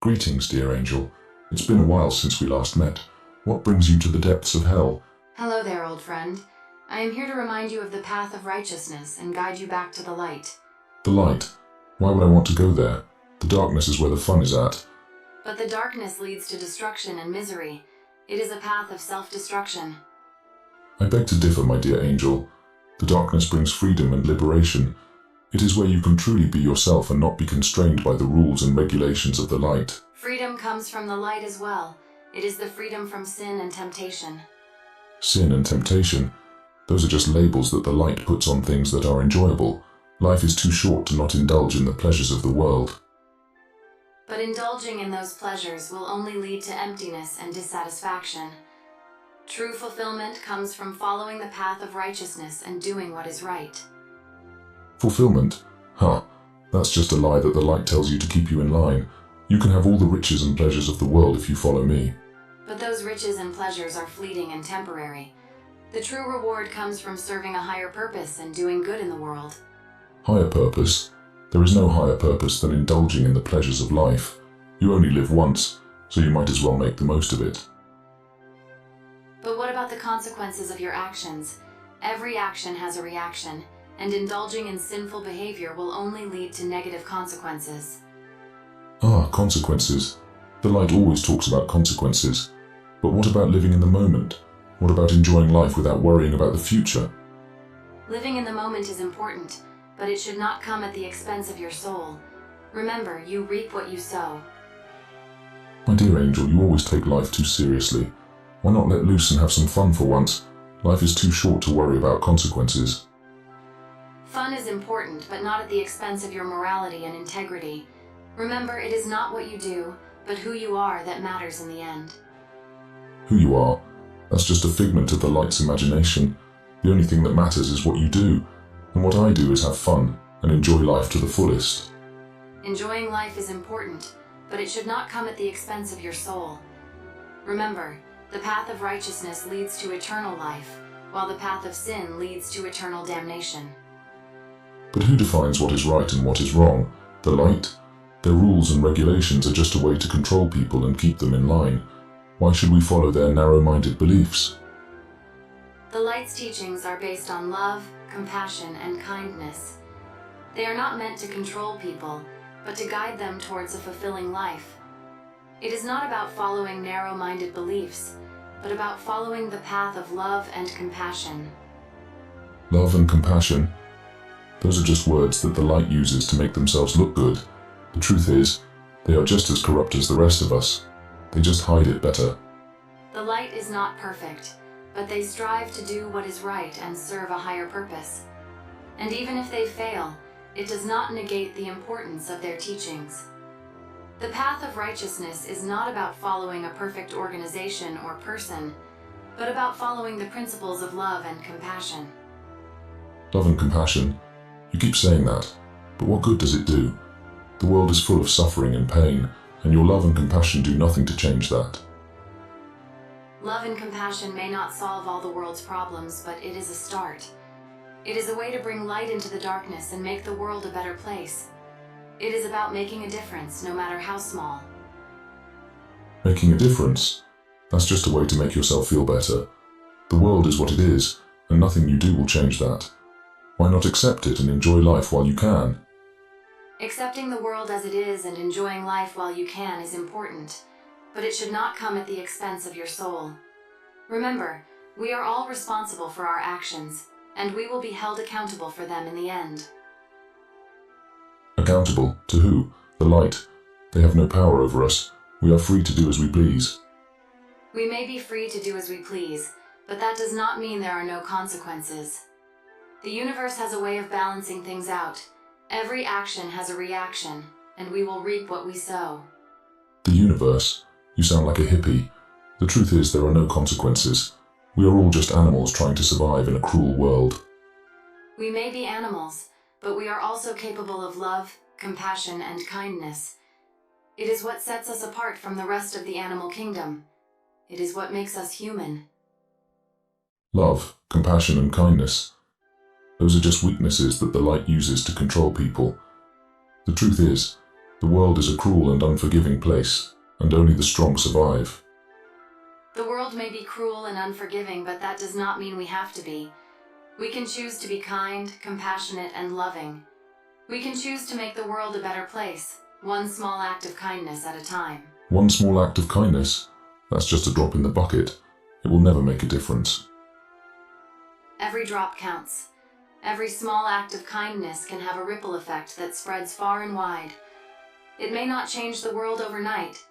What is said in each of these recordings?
Greetings, dear angel. It's been a while since we last met. What brings you to the depths of hell? Hello there, old friend. I am here to remind you of the path of righteousness and guide you back to the light. The light? Why would I want to go there? The darkness is where the fun is at. But the darkness leads to destruction and misery. It is a path of self-destruction. I beg to differ, my dear angel. The darkness brings freedom and liberation. It is where you can truly be yourself and not be constrained by the rules and regulations of the light. Freedom comes from the light as well. It is the freedom from sin and temptation. Sin and temptation? Those are just labels that the light puts on things that are enjoyable. Life is too short to not indulge in the pleasures of the world. But indulging in those pleasures will only lead to emptiness and dissatisfaction. True fulfillment comes from following the path of righteousness and doing what is right. Fulfillment? Huh. That's just a lie that the light tells you to keep you in line. You can have all the riches and pleasures of the world if you follow me. But those riches and pleasures are fleeting and temporary. The true reward comes from serving a higher purpose and doing good in the world. Higher purpose? There is no higher purpose than indulging in the pleasures of life. You only live once, so you might as well make the most of it. But what about the consequences of your actions? Every action has a reaction, and indulging in sinful behavior will only lead to negative consequences. Ah, consequences. The light always talks about consequences. But what about living in the moment? What about enjoying life without worrying about the future? Living in the moment is important, but it should not come at the expense of your soul. Remember, you reap what you sow. My dear angel, you always take life too seriously. Why not let loose and have some fun for once? Life is too short to worry about consequences. Fun is important, but not at the expense of your morality and integrity. Remember, it is not what you do, but who you are that matters in the end. Who you are? That's just a figment of the light's imagination. The only thing that matters is what you do. And what I do is have fun and enjoy life to the fullest. Enjoying life is important, but it should not come at the expense of your soul. Remember, the path of righteousness leads to eternal life, while the path of sin leads to eternal damnation. But who defines what is right and what is wrong? The light? Their rules and regulations are just a way to control people and keep them in line. Why should we follow their narrow-minded beliefs? The light's teachings are based on love, compassion, and kindness. They are not meant to control people, but to guide them towards a fulfilling life. It is not about following narrow-minded beliefs, but about following the path of love and compassion. Love and compassion? Those are just words that the light uses to make themselves look good. The truth is, they are just as corrupt as the rest of us. They just hide it better. The light is not perfect, but they strive to do what is right and serve a higher purpose. And even if they fail, it does not negate the importance of their teachings. The path of righteousness is not about following a perfect organization or person, but about following the principles of love and compassion. Love and compassion? You keep saying that, but what good does it do? The world is full of suffering and pain, and your love and compassion do nothing to change that. Love and compassion may not solve all the world's problems, but it is a start. It is a way to bring light into the darkness and make the world a better place. It is about making a difference, no matter how small. Making a difference? That's just a way to make yourself feel better. The world is what it is, and nothing you do will change that. Why not accept it and enjoy life while you can? Accepting the world as it is and enjoying life while you can is important, but it should not come at the expense of your soul. Remember, we are all responsible for our actions, and we will be held accountable for them in the end. Accountable? To who? The light. They have no power over us. We are free to do as we please. We may be free to do as we please, but that does not mean there are no consequences. The universe has a way of balancing things out. Every action has a reaction, and we will reap what we sow. The universe? You sound like a hippie. The truth is, there are no consequences. We are all just animals trying to survive in a cruel world. We may be animals, but we are also capable of love, compassion, and kindness. It is what sets us apart from the rest of the animal kingdom. It is what makes us human. Love, compassion, and kindness. Those are just weaknesses that the light uses to control people. The truth is, The world is a cruel and unforgiving place, and only the strong survive. The world may be cruel and unforgiving, but that does not mean we have to be. We can choose to be kind, compassionate, and loving. We can choose to make the world a better place, one small act of kindness at a time. One small act of kindness? That's just a drop in the bucket. It will never make a difference. Every drop counts. Every small act of kindness can have a ripple effect that spreads far and wide. It may not change the world overnight,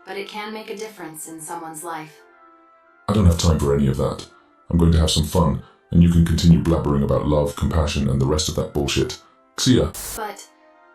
but it can make a difference in someone's life. I don't have time for any of that. I'm going to have some fun, and you can continue blabbering about love, compassion, and the rest of that bullshit. See ya. But